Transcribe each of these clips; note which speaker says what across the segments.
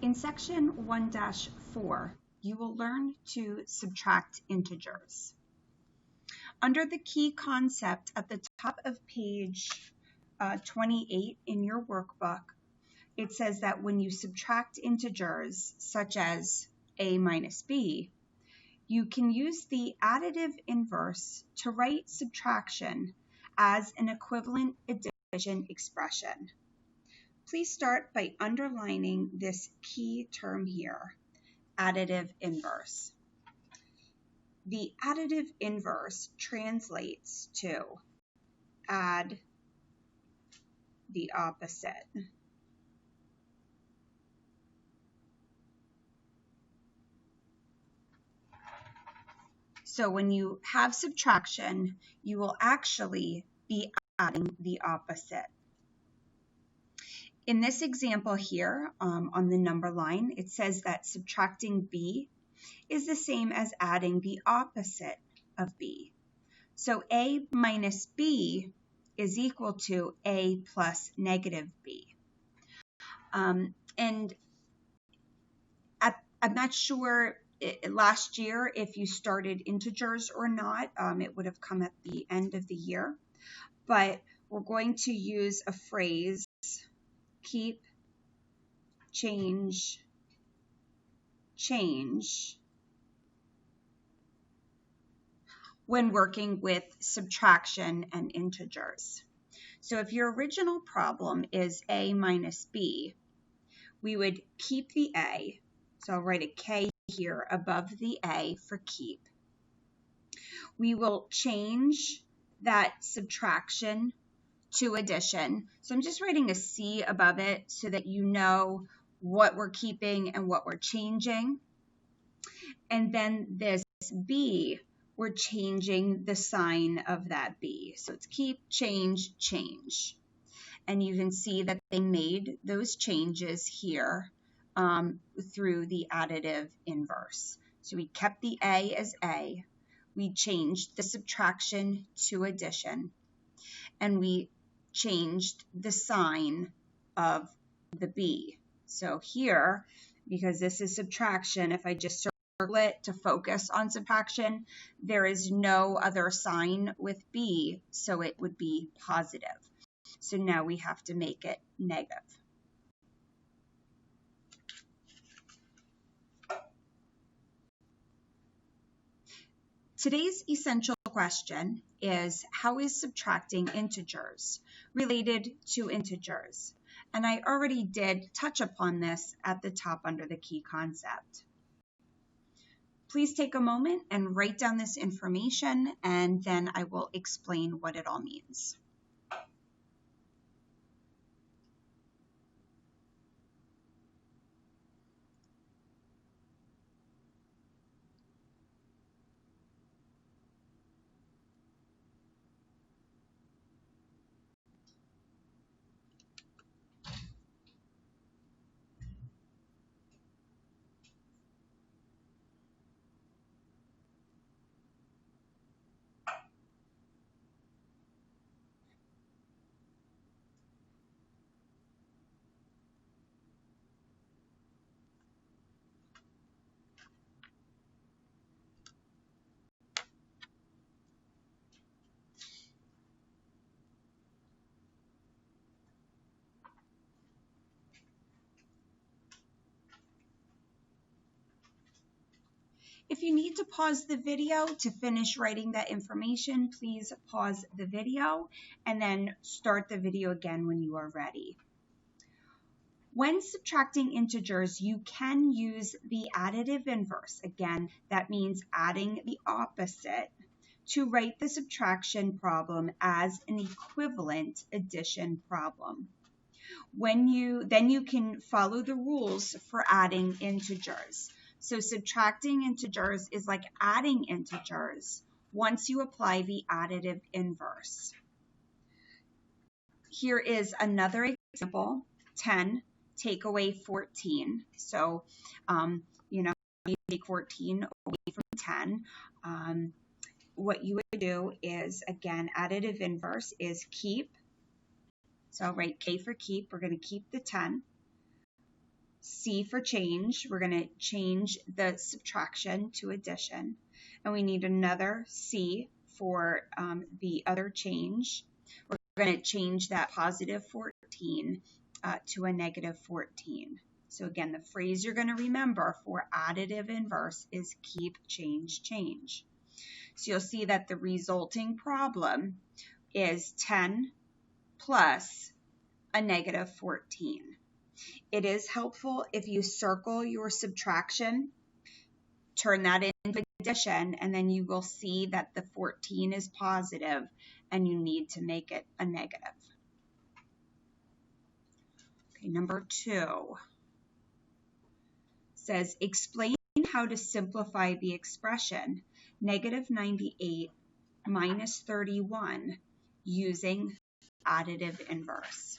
Speaker 1: In section 1-4, you will learn to subtract integers. Under the key concept at the top of page 28 in your workbook, it says that when you subtract integers such as a minus b, you can use the additive inverse to write subtraction as an equivalent addition expression. Please start by underlining this key term here, additive inverse. The additive inverse translates to add the opposite. So when you have subtraction, you will actually be adding the opposite. In this example here, on the number line, it says that subtracting b is the same as adding the opposite of b. So a minus b is equal to a plus negative b. And I'm not sure last year if you started integers or not. It would have come at the end of the year. But we're going to use a phrase, keep, change, change, when working with subtraction and integers. So if your original problem is a minus b, we would keep the a. So I'll write a k here above the a for keep. We will change that subtraction to addition. So I'm just writing a c above it so that you know what we're keeping and what we're changing. And then this b, we're changing the sign of that b. So it's keep, change, change. And you can see that they made those changes here through the additive inverse. So we kept the a as a, we changed the subtraction to addition, and we changed the sign of the b. So here, because this is subtraction, if I just circle it to focus on subtraction, there is no other sign with b, so it would be positive. So now we have to make it negative. Today's essential question is, how is subtracting integers related to integers? And I already did touch upon this at the top under the key concept. Please take a moment and write down this information, and then I will explain what it all means. If you need to pause the video to finish writing that information, please pause the video and then start the video again when you are ready. When subtracting integers, you can use the additive inverse. Again, that means adding the opposite to write the subtraction problem as an equivalent addition problem. Then you can follow the rules for adding integers. So subtracting integers is like adding integers once you apply the additive inverse. Here is another example, 10 take away 14. So, you take 14 away from 10. What you would do is, again, additive inverse is keep. So I'll write K for keep. We're going to keep the 10. C for change. We're going to change the subtraction to addition. And we need another C for the other change. We're going to change that positive 14 to a negative 14. So again, the phrase you're going to remember for additive inverse is keep, change, change. So you'll see that the resulting problem is 10 plus a negative 14. It is helpful if you circle your subtraction, turn that into addition, and then you will see that the 14 is positive and you need to make it a negative. Okay, number 2 says explain how to simplify the expression negative 98 minus 31 using additive inverse.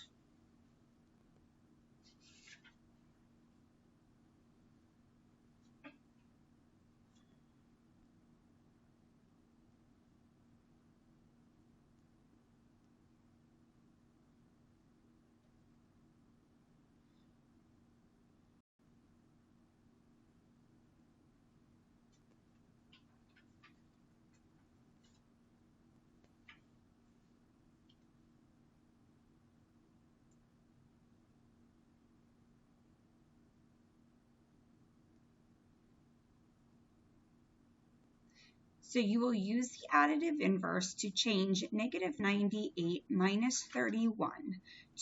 Speaker 1: So you will use the additive inverse to change negative 98 minus 31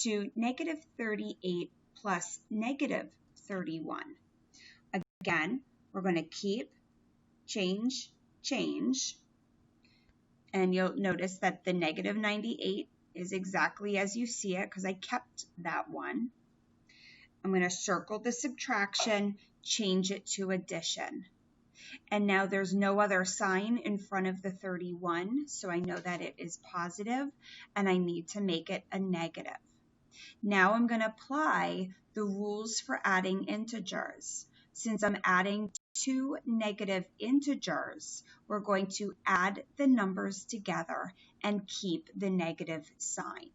Speaker 1: to negative 38 plus negative 31. Again, we're going to keep, change, change. And you'll notice that the negative 98 is exactly as you see it because I kept that one. I'm going to circle the subtraction, change it to addition. And now there's no other sign in front of the 31, so I know that it is positive, and I need to make it a negative. Now I'm going to apply the rules for adding integers. Since I'm adding two negative integers, we're going to add the numbers together and keep the negative sign.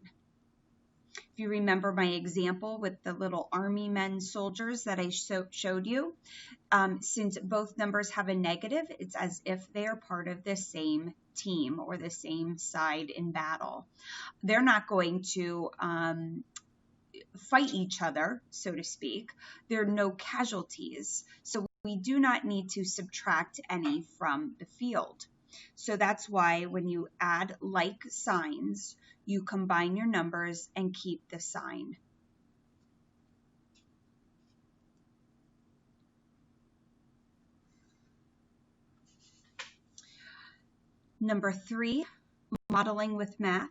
Speaker 1: If you remember my example with the little army men soldiers that I showed you, since both numbers have a negative, it's as if they are part of the same team or the same side in battle. They're not going to fight each other, so to speak. There are no casualties, so we do not need to subtract any from the field. So that's why when you add like signs, you combine your numbers and keep the sign. Number 3, modeling with math.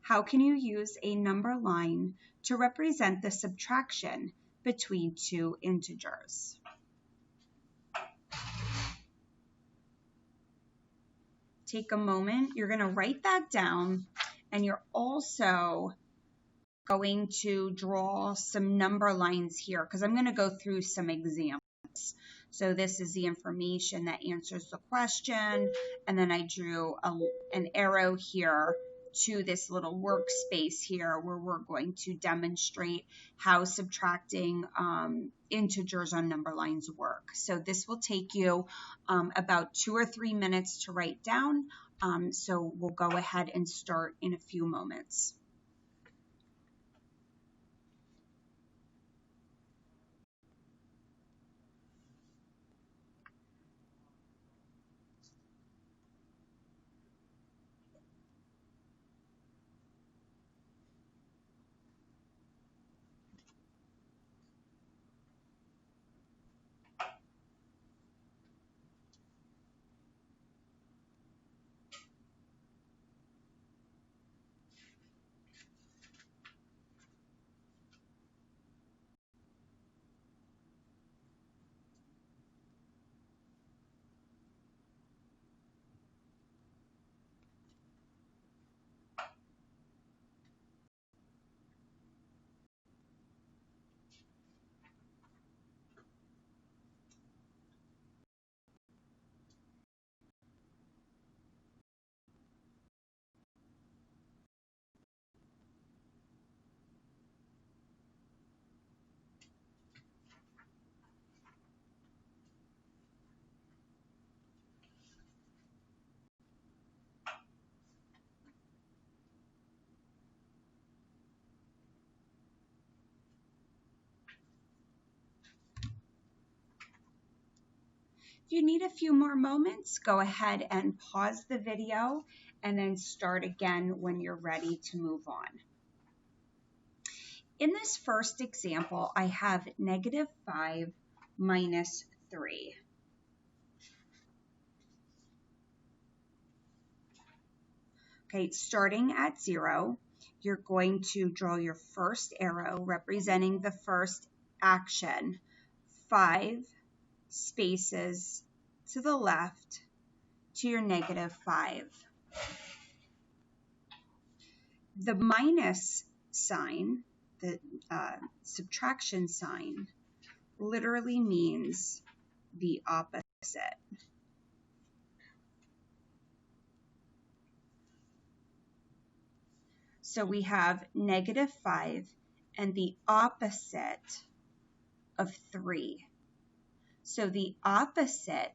Speaker 1: How can you use a number line to represent the subtraction between two integers? Take a moment. You're going to write that down, and you're also going to draw some number lines here because I'm going to go through some examples. So this is the information that answers the question, and then I drew an arrow here to this little workspace here where we're going to demonstrate how subtracting integers on number lines work. So this will take you about 2 or 3 minutes to write down. So we'll go ahead and start in a few moments. If you need a few more moments, go ahead and pause the video and then start again when you're ready to move on. In this first example, I have -5 minus 3. Okay, starting at 0, you're going to draw your first arrow representing the first action, 5 spaces to the left to your -5. The minus sign, the subtraction sign, literally means the opposite. So we have -5 and the opposite of 3. So the opposite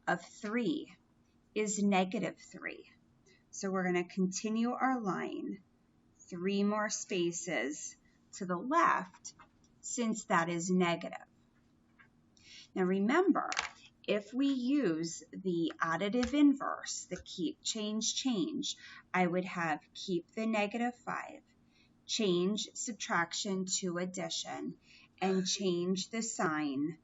Speaker 1: of 3 is -3. So we're going to continue our line 3 more spaces to the left since that is negative. Now remember, if we use the additive inverse, the keep, change, change, I would have keep the -5, change subtraction to addition, and change the sign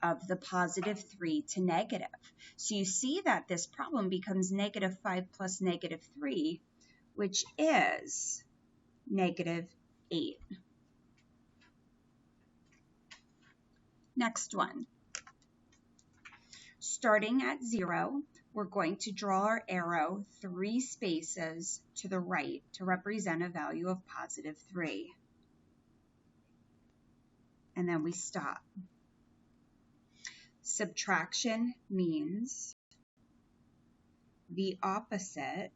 Speaker 1: of the +3 to negative. So you see that this problem becomes -5 plus -3, which is -8. Next one. Starting at 0, we're going to draw our arrow 3 spaces to the right to represent a value of +3. And then we stop. Subtraction means the opposite.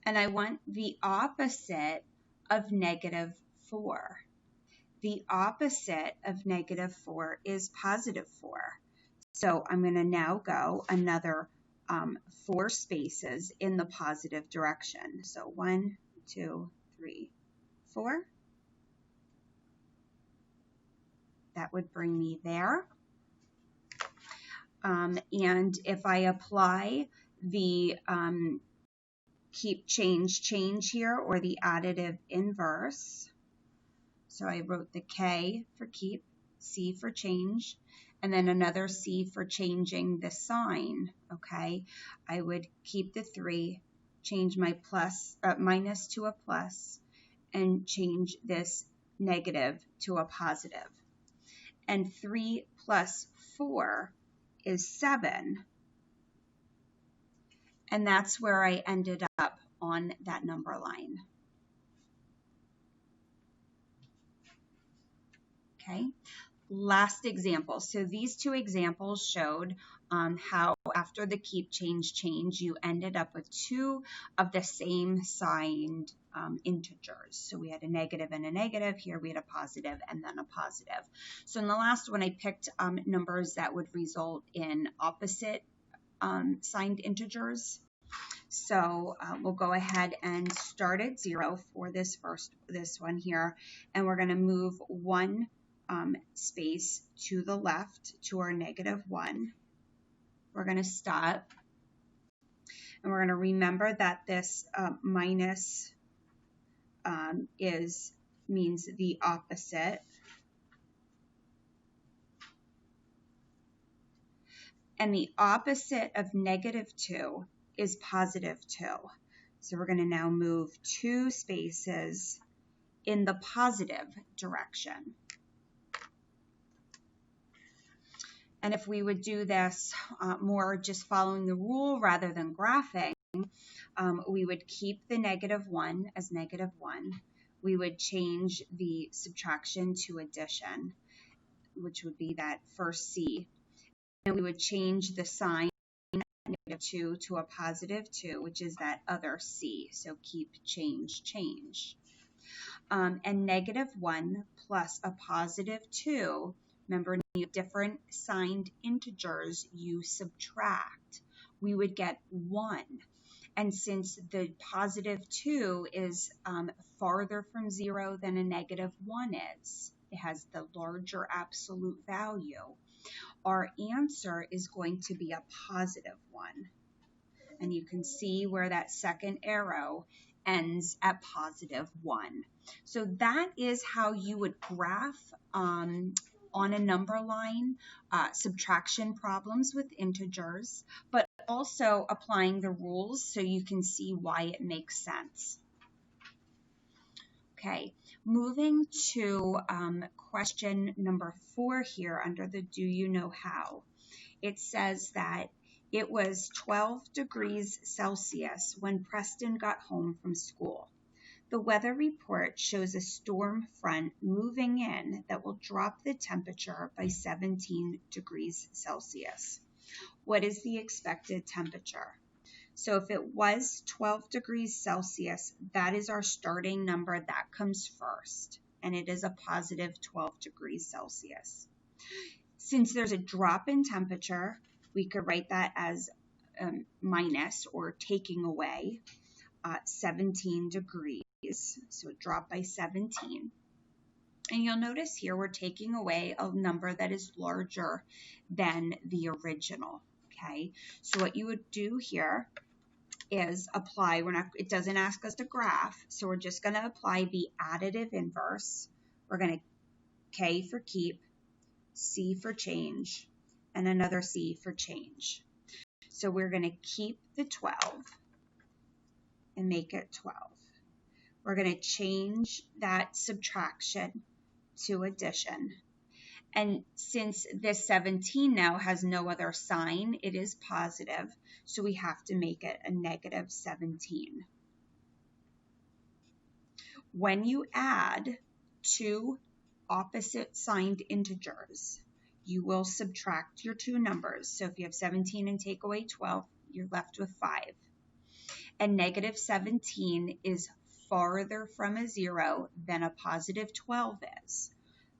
Speaker 1: And I want the opposite of -4. The opposite of -4 is +4. So I'm going to now go another 4 spaces in the positive direction. So 1, 2, 3, 4. That would bring me there. And if I apply the keep, change, change here, or the additive inverse, so I wrote the K for keep, C for change, and then another C for changing the sign, okay? I would keep the 3, change my minus to a plus, and change this negative to a positive. And 3 plus 4 is 7. And that's where I ended up on that number line. Okay, last example. So these 2 examples showed how after the keep, change, change, you ended up with 2 of the same signed integers. So we had a negative and a negative. Here we had a positive and then a positive. So in the last one, I picked numbers that would result in opposite signed integers. So we'll go ahead and start at 0 for this one here, and we're going to move 1 space to the left to our -1. We're going to stop, and we're going to remember that this minus means the opposite. And the opposite of -2 is +2. So we're going to now move 2 spaces in the positive direction. And if we would do this more just following the rule rather than graphing, we would keep the -1 as -1. We would change the subtraction to addition, which would be that first C. And we would change the sign -2 to a +2, which is that other C. So keep, change, change. And -1 plus a +2, remember, different signed integers, you subtract. We would get 1. And since the +2 is farther from 0 than a -1 is, it has the larger absolute value, our answer is going to be a positive one. And you can see where that second arrow ends at positive 1. So that is how you would graph on a number line subtraction problems with integers, but also applying the rules so you can see why it makes sense. Okay, moving to question number 4 here under the do you know how. It says that it was 12 degrees Celsius when Preston got home from school. The weather report shows a storm front moving in that will drop the temperature by 17 degrees Celsius. What is the expected temperature? So if it was 12 degrees Celsius, that is our starting number. That comes first, and it is a positive 12 degrees Celsius. Since there's a drop in temperature, we could write that as minus or taking away 17 degrees. So it dropped by 17. And you'll notice here we're taking away a number that is larger than the original. Okay, so what you would do here is apply, it doesn't ask us to graph, so we're just going to apply the additive inverse. We're going to K for keep, C for change, and another C for change. So we're going to keep the 12 and make it 12. We're going to change that subtraction to addition. And since this 17 now has no other sign, it is positive, so we have to make it a negative 17. When you add two opposite signed integers, you will subtract your two numbers. So if you have 17 and take away 12, you're left with 5. And negative 17 is farther from a 0 than a positive 12 is.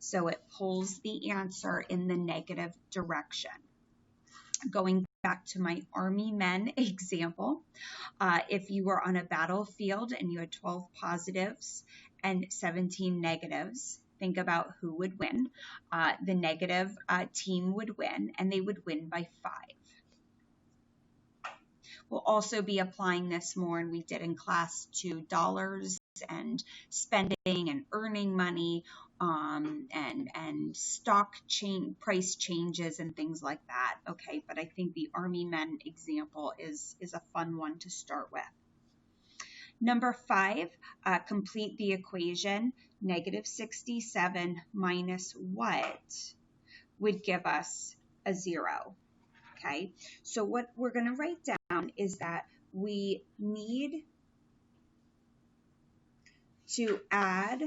Speaker 1: So it pulls the answer in the negative direction. Going back to my Army men example, if you were on a battlefield and you had 12 positives and 17 negatives, think about who would win. The negative team would win, and they would win by 5. We'll also be applying this more, and we did in class, to dollars and spending and earning money, and stock price changes and things like that. Okay, but I think the Army men example is a fun one to start with. Number 5, complete the equation. Negative 67 minus what would give us a 0. Okay, so what we're going to write down is that we need to add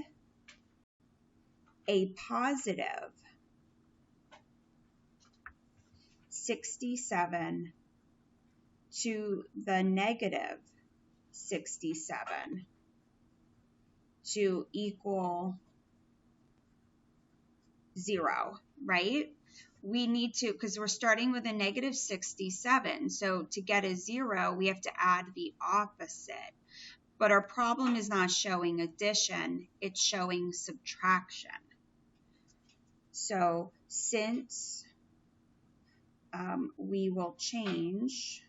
Speaker 1: a positive 67 to the negative 67 to equal 0, right? We need to, because we're starting with a negative 67, so to get a 0, we have to add the opposite. But our problem is not showing addition, it's showing subtraction. So since we will change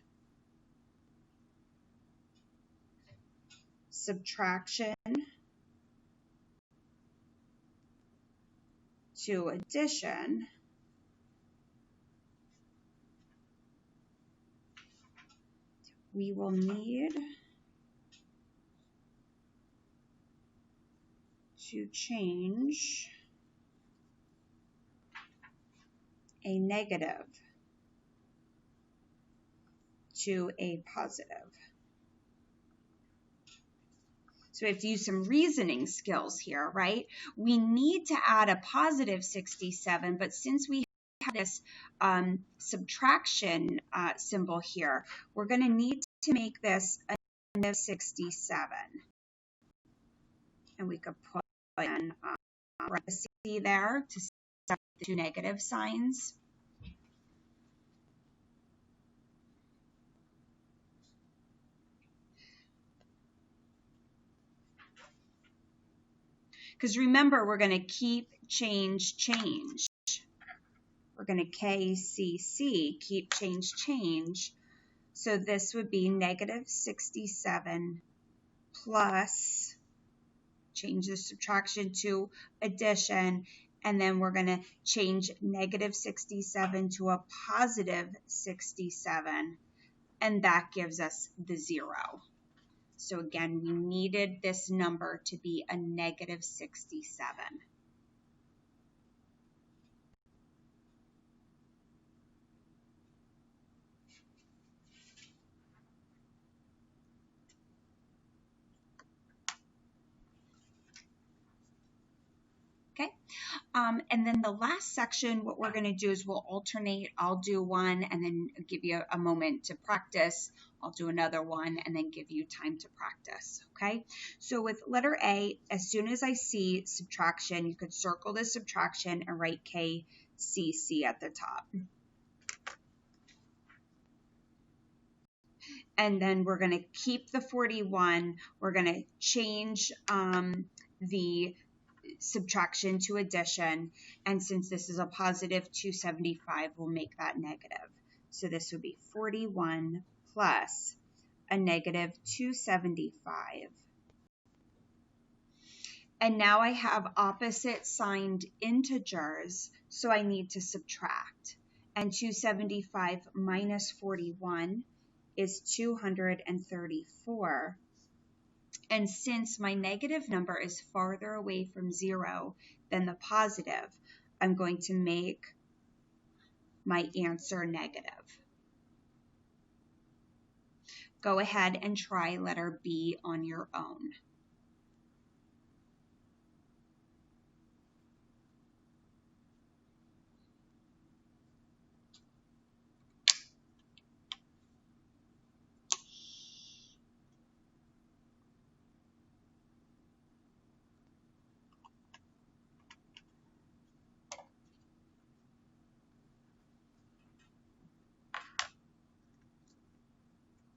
Speaker 1: subtraction to addition, we will need to change a negative to a positive. So we have to use some reasoning skills here, right? We need to add a positive 67, but since we have this subtraction symbol here, we're going to need to make this a negative 67. And we could put in parentheses there to separate the two negative signs. Because remember, we're going to keep, change, change. We're going to KCC, keep, change, change. So this would be negative 67 plus, change the subtraction to addition, and then we're going to change negative 67 to a positive 67, and that gives us the 0. So again, we needed this number to be a negative 67. Okay, and then the last section, what we're going to do is we'll alternate. I'll do one and then give you a moment to practice. I'll do another one and then give you time to practice. Okay, so with letter A, as soon as I see subtraction, you could circle the subtraction and write KCC at the top. And then we're going to keep the 41. We're going to change the subtraction to addition, and since this is a positive 275, we'll make that negative. So this would be 41 plus a negative 275. And now I have opposite signed integers, so I need to subtract. And 275 minus 41 is 234. And since my negative number is farther away from 0 than the positive, I'm going to make my answer negative. Go ahead and try letter B on your own.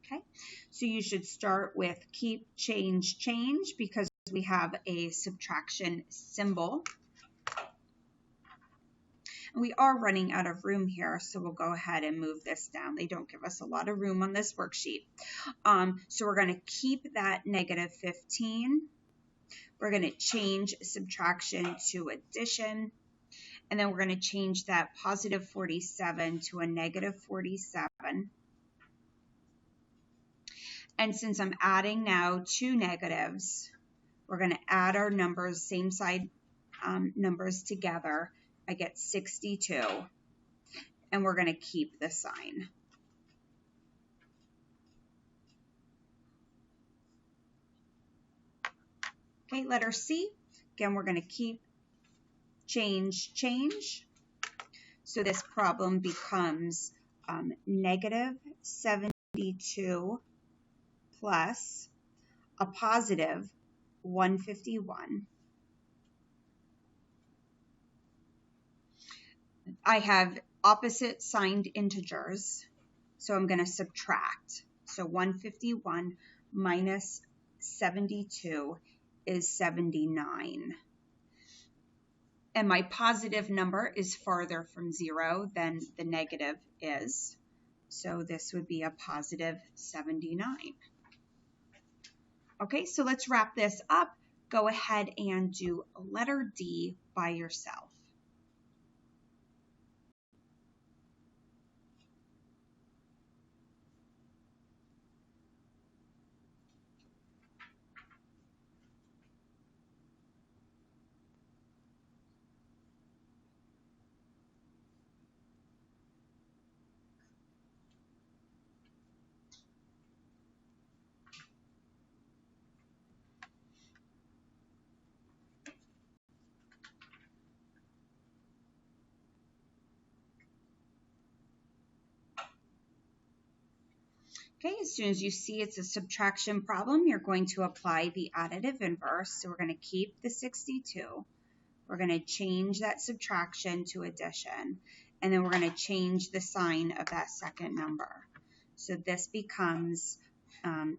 Speaker 1: Okay, so you should start with keep, change, change, because we have a subtraction symbol. And we are running out of room here, so we'll go ahead and move this down. They don't give us a lot of room on this worksheet. So we're going to keep that negative 15. We're going to change subtraction to addition. And then we're going to change that positive 47 to a negative 47. And since I'm adding now two negatives, we're going to add our numbers, same side numbers together. I get 62. And we're going to keep the sign. Okay, letter C. Again, we're going to keep, change, change. So this problem becomes negative 72 plus a positive 151. I have opposite signed integers, so I'm going to subtract. So 151 minus 72 is 79. And my positive number is farther from 0 than the negative is. So this would be a positive 79. Okay, so let's wrap this up. Go ahead and do letter D by yourself. Okay, as soon as you see it's a subtraction problem, you're going to apply the additive inverse. So we're going to keep the 62. We're going to change that subtraction to addition. And then we're going to change the sign of that second number. So this becomes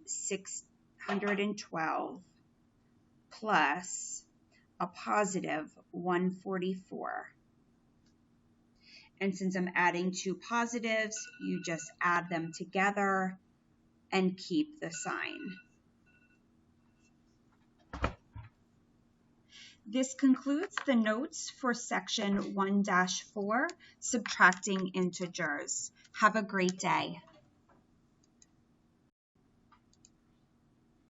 Speaker 1: 612 plus a positive 144. And since I'm adding two positives, you just add them together and keep the sign. This concludes the notes for section 1-4, subtracting integers. Have a great day.